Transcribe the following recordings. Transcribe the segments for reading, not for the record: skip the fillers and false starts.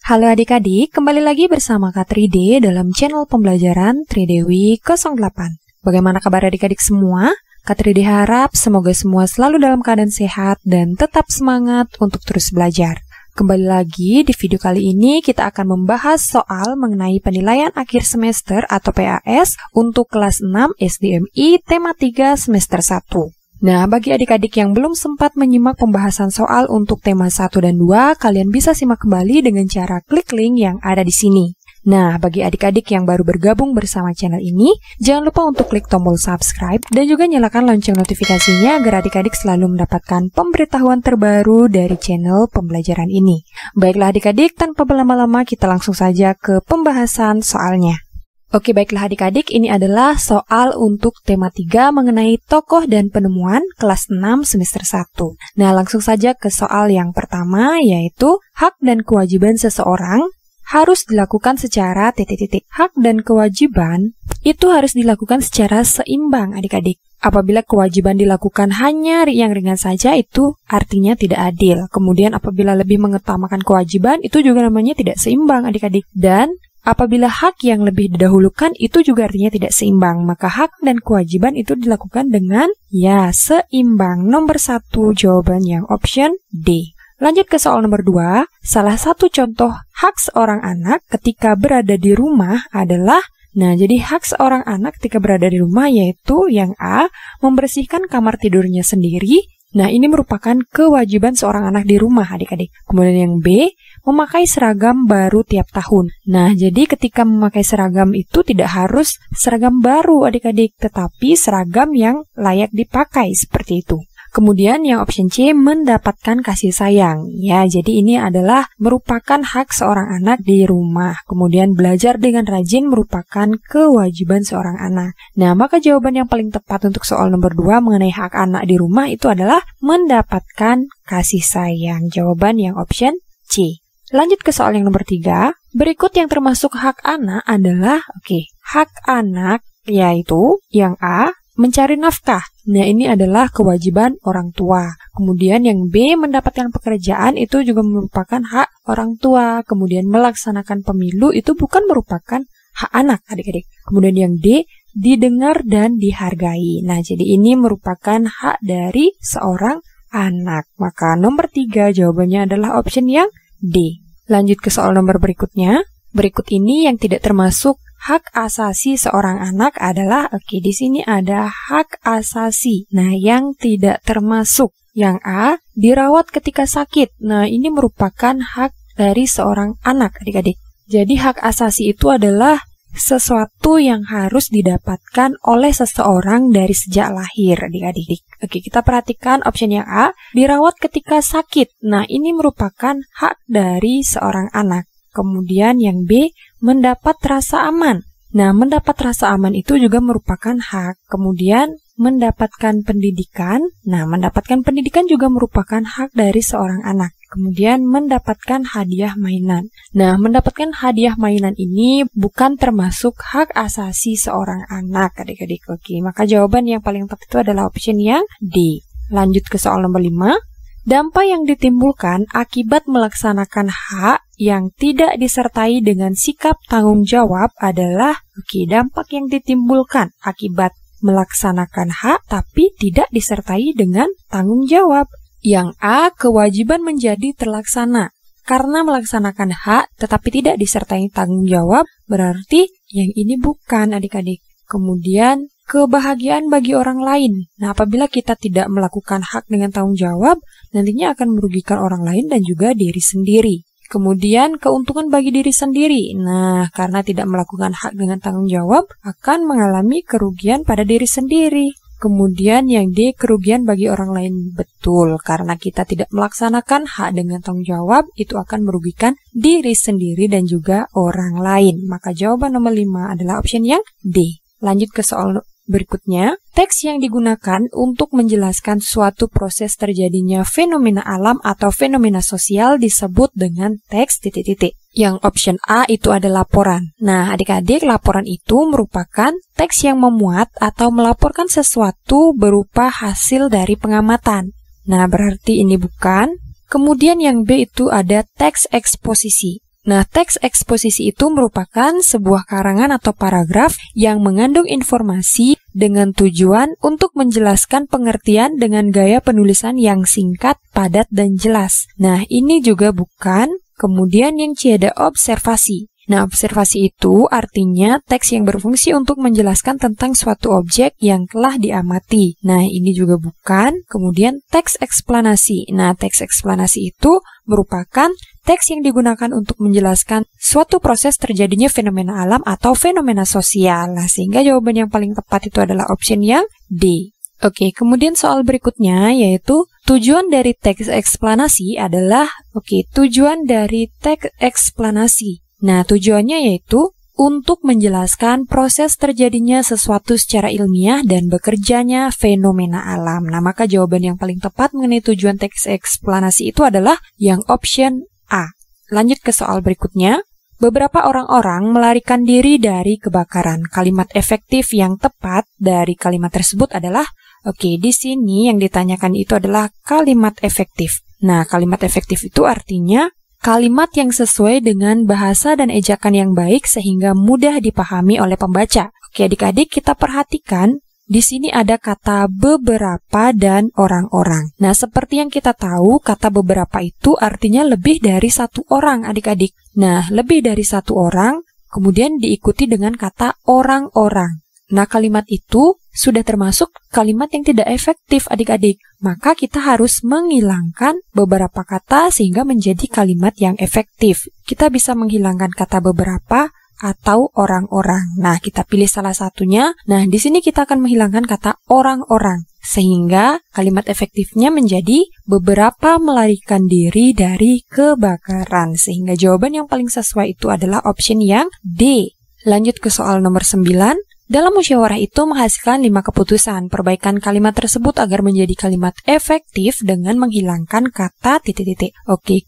Halo adik-adik, kembali lagi bersama Kak Tride dalam channel pembelajaran Tridewi 08. Bagaimana kabar adik-adik semua? Kak Tride harap semoga semua selalu dalam keadaan sehat dan tetap semangat untuk terus belajar. Kembali lagi di video kali ini kita akan membahas soal mengenai penilaian akhir semester atau PAS untuk kelas 6 SDMI tema 3 semester 1. Nah, bagi adik-adik yang belum sempat menyimak pembahasan soal untuk tema 1 dan 2, kalian bisa simak kembali dengan cara klik link yang ada di sini. Nah, bagi adik-adik yang baru bergabung bersama channel ini, jangan lupa untuk klik tombol subscribe dan juga nyalakan lonceng notifikasinya agar adik-adik selalu mendapatkan pemberitahuan terbaru dari channel pembelajaran ini. Baiklah adik-adik, tanpa berlama-lama kita langsung saja ke pembahasan soalnya. Oke, baiklah adik-adik, ini adalah soal untuk tema 3 mengenai tokoh dan penemuan kelas 6 semester 1. Nah, langsung saja ke soal yang pertama, yaitu hak dan kewajiban seseorang harus dilakukan secara titik-titik. Hak dan kewajiban itu harus dilakukan secara seimbang adik-adik. Apabila kewajiban dilakukan hanya yang ringan saja, itu artinya tidak adil. Kemudian apabila lebih mengutamakan kewajiban, itu juga namanya tidak seimbang adik-adik. Dan apabila hak yang lebih didahulukan itu juga artinya tidak seimbang, maka hak dan kewajiban itu dilakukan dengan seimbang. Nomor 1 jawaban yang option D. Lanjut ke soal nomor 2. Salah satu contoh hak seorang anak ketika berada di rumah adalah, jadi hak seorang anak ketika berada di rumah yaitu yang A, membersihkan kamar tidurnya sendiri. Nah, ini merupakan kewajiban seorang anak di rumah adik-adik. Kemudian yang B, memakai seragam baru tiap tahun. Nah, jadi ketika memakai seragam itu tidak harus seragam baru adik-adik, tetapi seragam yang layak dipakai seperti itu. Kemudian yang option C, mendapatkan kasih sayang. Ya, jadi ini adalah merupakan hak seorang anak di rumah. Kemudian belajar dengan rajin merupakan kewajiban seorang anak. Nah, maka jawaban yang paling tepat untuk soal nomor 2 mengenai hak anak di rumah itu adalah mendapatkan kasih sayang. Jawaban yang option C. Lanjut ke soal yang nomor 3. Berikut yang termasuk hak anak adalah, hak anak yaitu yang A, mencari nafkah. Nah, ini adalah kewajiban orang tua. Kemudian yang B, mendapatkan pekerjaan itu juga merupakan hak orang tua. Kemudian melaksanakan pemilu itu bukan merupakan hak anak adik-adik. Kemudian yang D, didengar dan dihargai. Nah, jadi ini merupakan hak dari seorang anak. Maka nomor 3 jawabannya adalah option yang D. Lanjut ke soal nomor berikutnya. Berikut ini yang tidak termasuk hak asasi seorang anak adalah, di sini ada hak asasi. Nah, yang tidak termasuk yang A, dirawat ketika sakit. Nah, ini merupakan hak dari seorang anak adik-adik. Jadi hak asasi itu adalah sesuatu yang harus didapatkan oleh seseorang dari sejak lahir adik-adik. Kita perhatikan option yang A, dirawat ketika sakit. Nah, ini merupakan hak dari seorang anak. Kemudian yang B, mendapat rasa aman. Nah, mendapat rasa aman itu juga merupakan hak. Kemudian mendapatkan pendidikan. Nah, mendapatkan pendidikan juga merupakan hak dari seorang anak. Kemudian mendapatkan hadiah mainan. Nah, mendapatkan hadiah mainan ini bukan termasuk hak asasi seorang anak adik-adik. Maka jawaban yang paling tepat itu adalah option yang D. Lanjut ke soal nomor 5. Dampak yang ditimbulkan akibat melaksanakan hak yang tidak disertai dengan sikap tanggung jawab adalah, dampak yang ditimbulkan akibat melaksanakan hak tapi tidak disertai dengan tanggung jawab. Yang A, kewajiban menjadi terlaksana. Karena melaksanakan hak tetapi tidak disertai tanggung jawab, berarti yang ini bukan adik-adik. Kemudian kebahagiaan bagi orang lain. Nah, apabila kita tidak melakukan hak dengan tanggung jawab, nantinya akan merugikan orang lain dan juga diri sendiri. Kemudian keuntungan bagi diri sendiri. Nah, karena tidak melakukan hak dengan tanggung jawab, akan mengalami kerugian pada diri sendiri. Kemudian yang D, kerugian bagi orang lain. Betul, karena kita tidak melaksanakan hak dengan tanggung jawab, itu akan merugikan diri sendiri dan juga orang lain. Maka jawaban nomor 5 adalah option yang D. Lanjut ke soal berikutnya. Teks yang digunakan untuk menjelaskan suatu proses terjadinya fenomena alam atau fenomena sosial disebut dengan teks titik-titik. Yang option A itu ada laporan. Nah, adik-adik, laporan itu merupakan teks yang memuat atau melaporkan sesuatu berupa hasil dari pengamatan. Nah, berarti ini bukan. Kemudian yang B itu ada teks eksposisi. Nah, teks eksposisi itu merupakan sebuah karangan atau paragraf yang mengandung informasi dengan tujuan untuk menjelaskan pengertian dengan gaya penulisan yang singkat, padat, dan jelas. Nah, ini juga bukan. Kemudian yang C ada observasi. Nah, observasi itu artinya teks yang berfungsi untuk menjelaskan tentang suatu objek yang telah diamati. Nah, ini juga bukan. Kemudian teks eksplanasi. Nah, teks eksplanasi itu merupakan teks yang digunakan untuk menjelaskan suatu proses terjadinya fenomena alam atau fenomena sosial. Nah, sehingga jawaban yang paling tepat itu adalah option yang D. Oke, kemudian soal berikutnya yaitu tujuan dari teks eksplanasi adalah, tujuan dari teks eksplanasi. Nah, tujuannya yaitu untuk menjelaskan proses terjadinya sesuatu secara ilmiah dan bekerjanya fenomena alam. Nah, maka jawaban yang paling tepat mengenai tujuan teks eksplanasi itu adalah yang option A. Lanjut ke soal berikutnya. Beberapa orang-orang melarikan diri dari kebakaran. Kalimat efektif yang tepat dari kalimat tersebut adalah, di sini yang ditanyakan itu adalah kalimat efektif. Nah, kalimat efektif itu artinya kalimat yang sesuai dengan bahasa dan ejakan yang baik sehingga mudah dipahami oleh pembaca. Adik-adik, kita perhatikan di sini ada kata beberapa dan orang-orang. Nah, seperti yang kita tahu, kata beberapa itu artinya lebih dari satu orang, adik-adik. Nah, lebih dari satu orang, kemudian diikuti dengan kata orang-orang. Nah, kalimat itu sudah termasuk kalimat yang tidak efektif, adik-adik. Maka kita harus menghilangkan beberapa kata sehingga menjadi kalimat yang efektif. Kita bisa menghilangkan kata beberapa atau orang-orang. Nah, kita pilih salah satunya. Nah, di sini kita akan menghilangkan kata orang-orang. Sehingga kalimat efektifnya menjadi beberapa melarikan diri dari kebakaran. Sehingga jawaban yang paling sesuai itu adalah option yang D. Lanjut ke soal nomor 9. Dalam musyawarah itu menghasilkan 5 keputusan. Perbaikan kalimat tersebut agar menjadi kalimat efektif dengan menghilangkan kata titik-titik.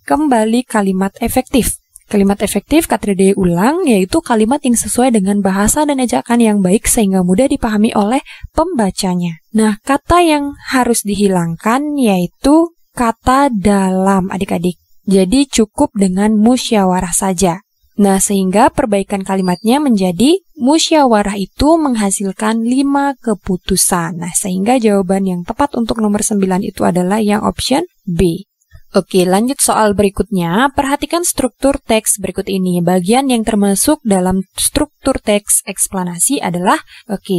Kembali kalimat efektif. Kalimat efektif Katride ulang, yaitu kalimat yang sesuai dengan bahasa dan ejakan yang baik sehingga mudah dipahami oleh pembacanya. Nah, kata yang harus dihilangkan yaitu kata dalam, adik-adik. Jadi cukup dengan musyawarah saja. Nah, sehingga perbaikan kalimatnya menjadi musyawarah itu menghasilkan 5 keputusan. Nah, sehingga jawaban yang tepat untuk nomor 9 itu adalah yang option B. Lanjut soal berikutnya. Perhatikan struktur teks berikut ini. Bagian yang termasuk dalam struktur teks eksplanasi adalah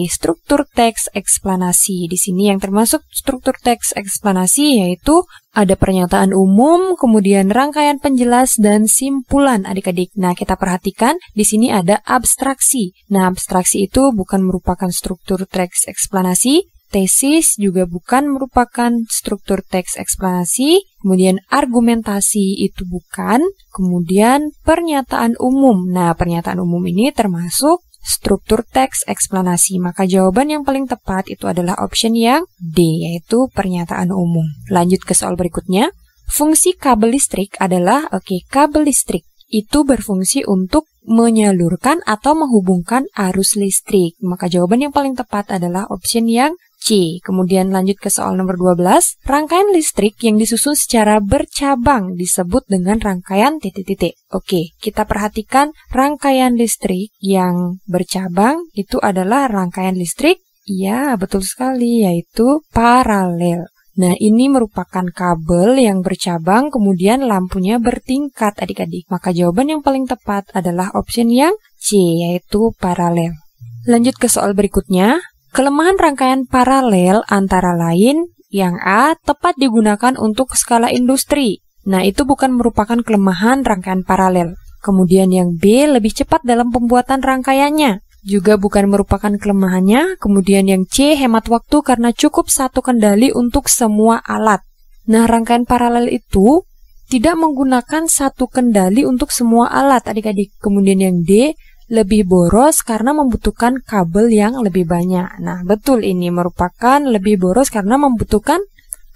struktur teks eksplanasi. Di sini yang termasuk struktur teks eksplanasi yaitu ada pernyataan umum, kemudian rangkaian penjelas dan simpulan, adik-adik. Nah, kita perhatikan di sini ada abstraksi. Nah, abstraksi itu bukan merupakan struktur teks eksplanasi. Tesis juga bukan merupakan struktur teks eksplanasi, kemudian argumentasi itu bukan, kemudian pernyataan umum. Nah, pernyataan umum ini termasuk struktur teks eksplanasi, maka jawaban yang paling tepat itu adalah option yang D, yaitu pernyataan umum. Lanjut ke soal berikutnya. Fungsi kabel listrik adalah, kabel listrik itu berfungsi untuk menyalurkan atau menghubungkan arus listrik, maka jawaban yang paling tepat adalah option yang C. Kemudian lanjut ke soal nomor 12. Rangkaian listrik yang disusun secara bercabang disebut dengan rangkaian titik-titik. Kita perhatikan rangkaian listrik yang bercabang itu adalah rangkaian listrik, ya betul sekali, yaitu paralel. Nah, ini merupakan kabel yang bercabang, kemudian lampunya bertingkat, adik-adik. Maka jawaban yang paling tepat adalah option yang C, yaitu paralel. Lanjut ke soal berikutnya. Kelemahan rangkaian paralel antara lain, yang A, tepat digunakan untuk skala industri. Nah, itu bukan merupakan kelemahan rangkaian paralel. Kemudian yang B, lebih cepat dalam pembuatan rangkaiannya. Juga bukan merupakan kelemahannya. Kemudian yang C, hemat waktu karena cukup satu kendali untuk semua alat. Nah, rangkaian paralel itu tidak menggunakan satu kendali untuk semua alat, adik-adik. Kemudian yang D, lebih boros karena membutuhkan kabel yang lebih banyak. Nah, betul, ini merupakan lebih boros karena membutuhkan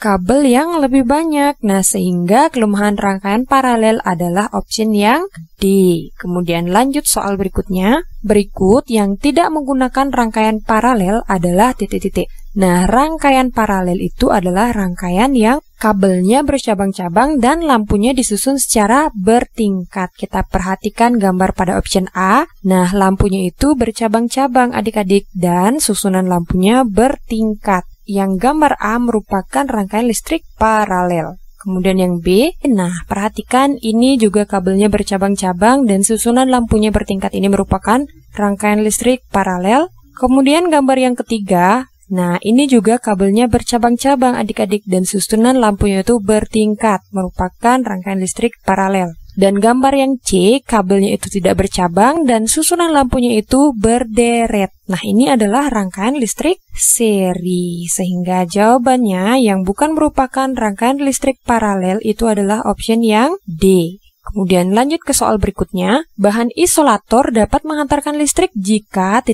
kabel yang lebih banyak. Nah, sehingga kelemahan rangkaian paralel adalah option yang D. Kemudian lanjut soal berikutnya. Berikut yang tidak menggunakan rangkaian paralel adalah titik-titik. Nah, rangkaian paralel itu adalah rangkaian yang kabelnya bercabang-cabang dan lampunya disusun secara bertingkat. Kita perhatikan gambar pada option A. Nah, lampunya itu bercabang-cabang adik-adik dan susunan lampunya bertingkat. Yang gambar A merupakan rangkaian listrik paralel. Kemudian yang B, nah perhatikan ini juga kabelnya bercabang-cabang dan susunan lampunya bertingkat, ini merupakan rangkaian listrik paralel. Kemudian gambar yang ketiga, nah ini juga kabelnya bercabang-cabang adik-adik dan susunan lampunya itu bertingkat, merupakan rangkaian listrik paralel. Dan gambar yang C, kabelnya itu tidak bercabang dan susunan lampunya itu berderet. Nah, ini adalah rangkaian listrik seri. Sehingga jawabannya yang bukan merupakan rangkaian listrik paralel itu adalah option yang D. Kemudian lanjut ke soal berikutnya. Bahan isolator dapat menghantarkan listrik jika ...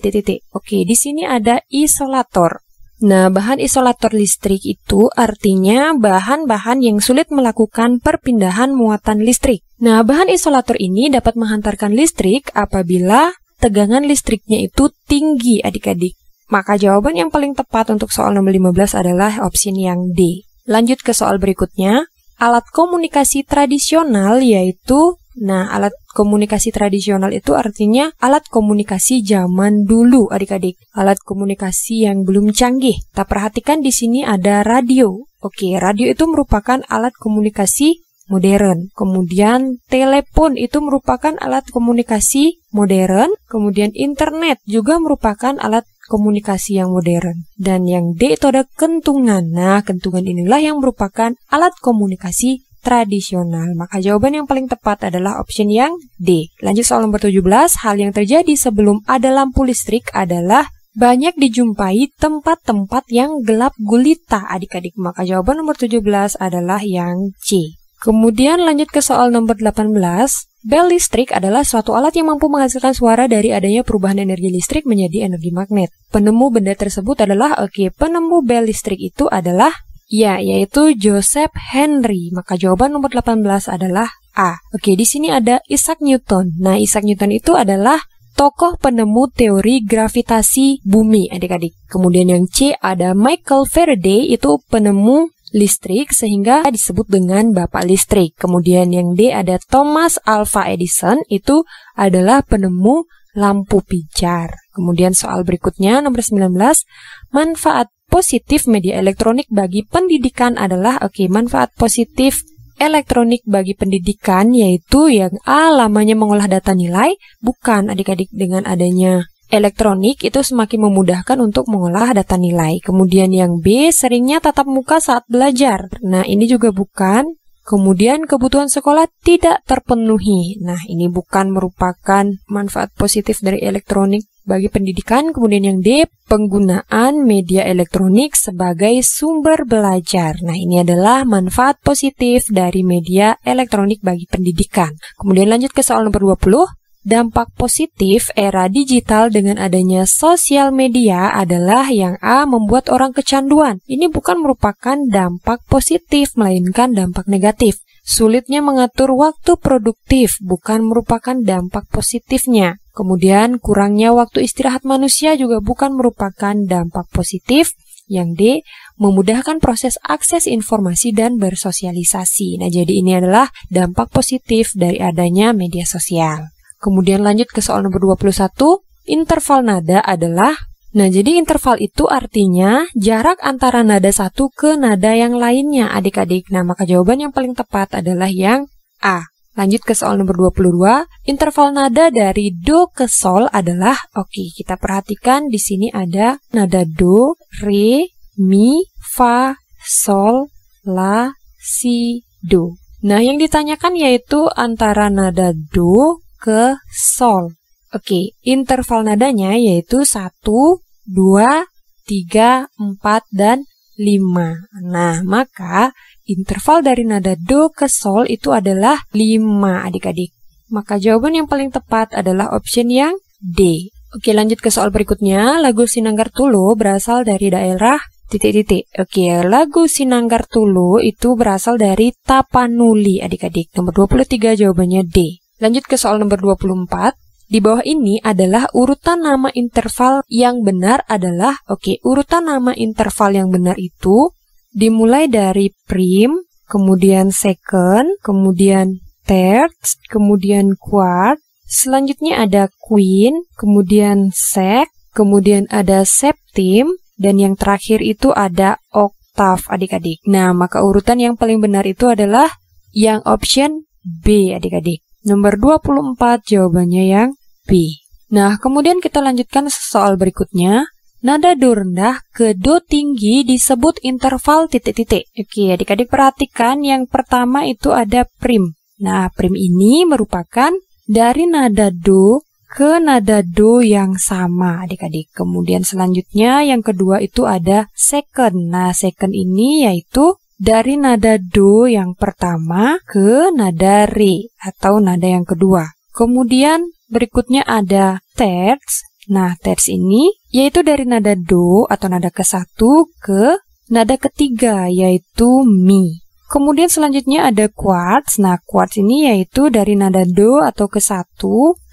Oke, di sini ada isolator. Nah, bahan isolator listrik itu artinya bahan-bahan yang sulit melakukan perpindahan muatan listrik. Nah, bahan isolator ini dapat menghantarkan listrik apabila tegangan listriknya itu tinggi adik-adik. Maka jawaban yang paling tepat untuk soal nomor 15 adalah opsi yang D. Lanjut ke soal berikutnya. Alat komunikasi tradisional yaitu, nah alat komunikasi tradisional itu artinya alat komunikasi zaman dulu adik-adik. Alat komunikasi yang belum canggih. Kita perhatikan di sini ada radio. Oke, radio itu merupakan alat komunikasi modern. Kemudian telepon itu merupakan alat komunikasi modern. Kemudian internet juga merupakan alat komunikasi yang modern. Dan yang D itu ada kentungan. Nah, kentungan inilah yang merupakan alat komunikasi tradisional. Maka jawaban yang paling tepat adalah option yang D. Lanjut soal nomor 17. Hal yang terjadi sebelum ada lampu listrik adalah banyak dijumpai tempat-tempat yang gelap gulita adik-adik. Maka jawaban nomor 17 adalah yang C. Kemudian lanjut ke soal nomor 18. Bel listrik adalah suatu alat yang mampu menghasilkan suara dari adanya perubahan energi listrik menjadi energi magnet. Penemu benda tersebut adalah, penemu bel listrik itu adalah, yaitu Joseph Henry. Maka jawaban nomor 18 adalah A. Di sini ada Isaac Newton. Nah, Isaac Newton itu adalah tokoh penemu teori gravitasi bumi, adik-adik. Kemudian yang C ada Michael Faraday, itu penemu listrik sehingga disebut dengan bapak listrik. Kemudian yang D ada Thomas Alva Edison, itu adalah penemu lampu pijar. Kemudian soal berikutnya nomor 19, manfaat positif media elektronik bagi pendidikan adalah, manfaat positif elektronik bagi pendidikan yaitu yang A, lamanya mengolah data nilai. Bukan adik-adik, dengan adanya elektronik itu semakin memudahkan untuk mengolah data nilai. Kemudian yang B, seringnya tatap muka saat belajar. Nah, ini juga bukan. Kemudian kebutuhan sekolah tidak terpenuhi. Nah, ini bukan merupakan manfaat positif dari elektronik bagi pendidikan. Kemudian yang D, penggunaan media elektronik sebagai sumber belajar. Nah, ini adalah manfaat positif dari media elektronik bagi pendidikan. Kemudian lanjut ke soal nomor 20. Dampak positif era digital dengan adanya sosial media adalah yang A, membuat orang kecanduan. Ini bukan merupakan dampak positif, melainkan dampak negatif. Sulitnya mengatur waktu produktif, bukan merupakan dampak positifnya. Kemudian kurangnya waktu istirahat manusia juga bukan merupakan dampak positif. Yang D, memudahkan proses akses informasi dan bersosialisasi. Nah, jadi ini adalah dampak positif dari adanya media sosial. Kemudian lanjut ke soal nomor 21, interval nada adalah, nah jadi interval itu artinya jarak antara nada satu ke nada yang lainnya adik-adik. Nah, maka jawaban yang paling tepat adalah yang A. Lanjut ke soal nomor 22, interval nada dari do ke sol adalah, kita perhatikan di sini ada nada do, re, mi, fa, sol, la, si, do. Nah, yang ditanyakan yaitu antara nada do ke sol. Interval nadanya yaitu 1, 2, 3, 4, dan 5. Nah, maka interval dari nada do ke sol itu adalah 5 adik-adik. Maka jawaban yang paling tepat adalah option yang D. Lanjut ke soal berikutnya. Lagu Sinanggar Tulo berasal dari daerah ... Lagu Sinanggar Tulo itu berasal dari Tapanuli adik-adik. Nomor 23 jawabannya D. Lanjut ke soal nomor 24. Di bawah ini adalah urutan nama interval yang benar adalah, urutan nama interval yang benar itu dimulai dari prim, kemudian second, kemudian third, kemudian quart, selanjutnya ada queen, kemudian sec, kemudian ada septim, dan yang terakhir itu ada octave adik-adik. Nah, maka urutan yang paling benar itu adalah yang option B adik-adik. Nomor 24 jawabannya yang B. Nah, kemudian kita lanjutkan soal berikutnya. Nada do rendah ke do tinggi disebut interval titik-titik. Oke, adik-adik perhatikan yang pertama itu ada prim. Nah, prim ini merupakan dari nada do ke nada do yang sama adik-adik. Kemudian selanjutnya yang kedua itu ada second. Nah, second ini yaitu dari nada do yang pertama ke nada re atau nada yang kedua. Kemudian berikutnya ada thirds. Nah, thirds ini yaitu dari nada do atau nada ke-1 ke nada ketiga yaitu mi. Kemudian selanjutnya ada quarts. Nah, quarts ini yaitu dari nada do atau ke-1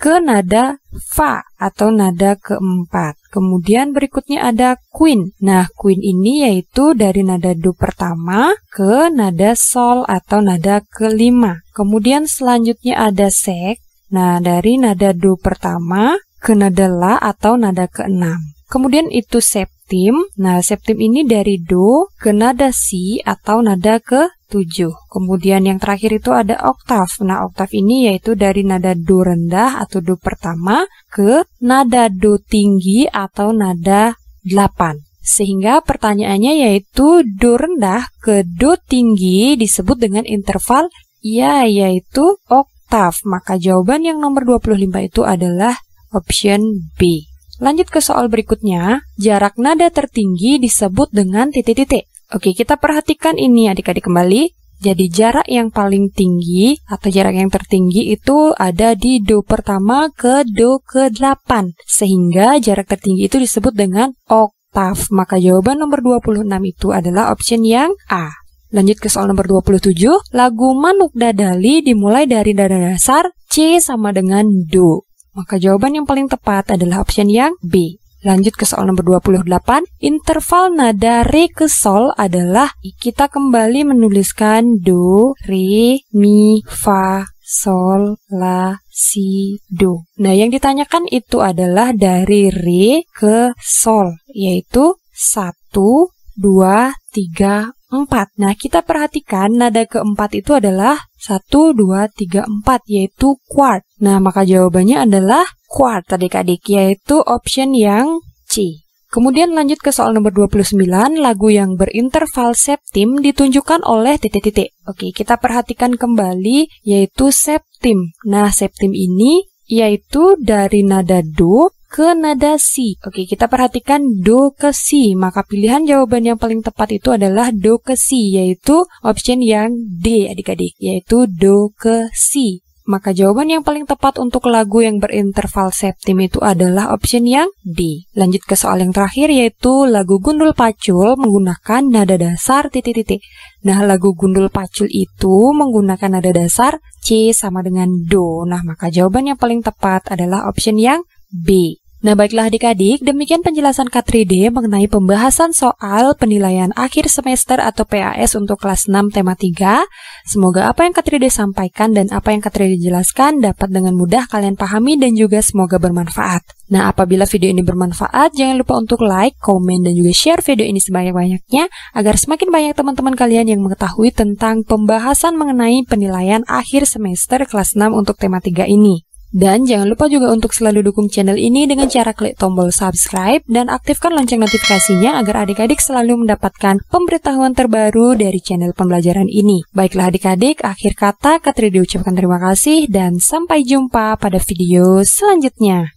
ke nada fa atau nada keempat. Kemudian berikutnya ada queen. Nah, queen ini yaitu dari nada do pertama ke nada sol atau nada kelima. Kemudian selanjutnya ada sec. Nah, dari nada do pertama ke nada la atau nada keenam. Kemudian itu septim. Nah, septim ini dari do ke nada si atau nada ke-7. Kemudian yang terakhir itu ada octave. Nah, octave ini yaitu dari nada do rendah atau do pertama ke nada do tinggi atau nada 8. Sehingga pertanyaannya yaitu do rendah ke do tinggi disebut dengan interval yaitu octave. Maka jawaban yang nomor 25 itu adalah option B. Lanjut ke soal berikutnya, jarak nada tertinggi disebut dengan titik-titik. Oke, kita perhatikan ini adik-adik kembali. Jadi jarak yang paling tinggi atau jarak yang tertinggi itu ada di do pertama ke do ke-8. Sehingga jarak tertinggi itu disebut dengan octave. Maka jawaban nomor 26 itu adalah option yang A. Lanjut ke soal nomor 27, lagu Manuk Dadali dimulai dari nada dasar C sama dengan do. Maka jawaban yang paling tepat adalah option yang B. Lanjut ke soal nomor 28, interval nada re ke sol adalah kita kembali menuliskan do, re, mi, fa, sol, la, si, do. Nah, yang ditanyakan itu adalah dari re ke sol, yaitu 1, 2, 3, 4. Nah, kita perhatikan nada keempat itu adalah 1, 2, 3, 4, yaitu quart. Nah, maka jawabannya adalah quart adik-adik, yaitu option yang C. Kemudian lanjut ke soal nomor 29, lagu yang berinterval septim ditunjukkan oleh titik-titik. Oke, kita perhatikan kembali, yaitu septim. Nah, septim ini yaitu dari nada do ke nada si. Oke, kita perhatikan do ke si. Maka pilihan jawaban yang paling tepat itu adalah do ke si, yaitu option yang D adik-adik, yaitu do ke si. Maka jawaban yang paling tepat untuk lagu yang berinterval septim itu adalah option yang D. Lanjut ke soal yang terakhir yaitu lagu Gundul Pacul menggunakan nada dasar titik-titik. Nah, lagu Gundul Pacul itu menggunakan nada dasar C sama dengan do. Nah, maka jawaban yang paling tepat adalah option yang B. Nah, baiklah adik-adik, demikian penjelasan K3D mengenai pembahasan soal penilaian akhir semester atau PAS untuk kelas 6 tema 3. Semoga apa yang K3D sampaikan dan apa yang K3D jelaskan dapat dengan mudah kalian pahami dan juga semoga bermanfaat. Nah, apabila video ini bermanfaat, jangan lupa untuk like, komen, dan juga share video ini sebanyak-banyaknya agar semakin banyak teman-teman kalian yang mengetahui tentang pembahasan mengenai penilaian akhir semester kelas 6 untuk tema 3 ini. Dan jangan lupa juga untuk selalu dukung channel ini dengan cara klik tombol subscribe dan aktifkan lonceng notifikasinya agar adik-adik selalu mendapatkan pemberitahuan terbaru dari channel pembelajaran ini. Baiklah adik-adik, akhir kata K3D ucapkan terima kasih dan sampai jumpa pada video selanjutnya.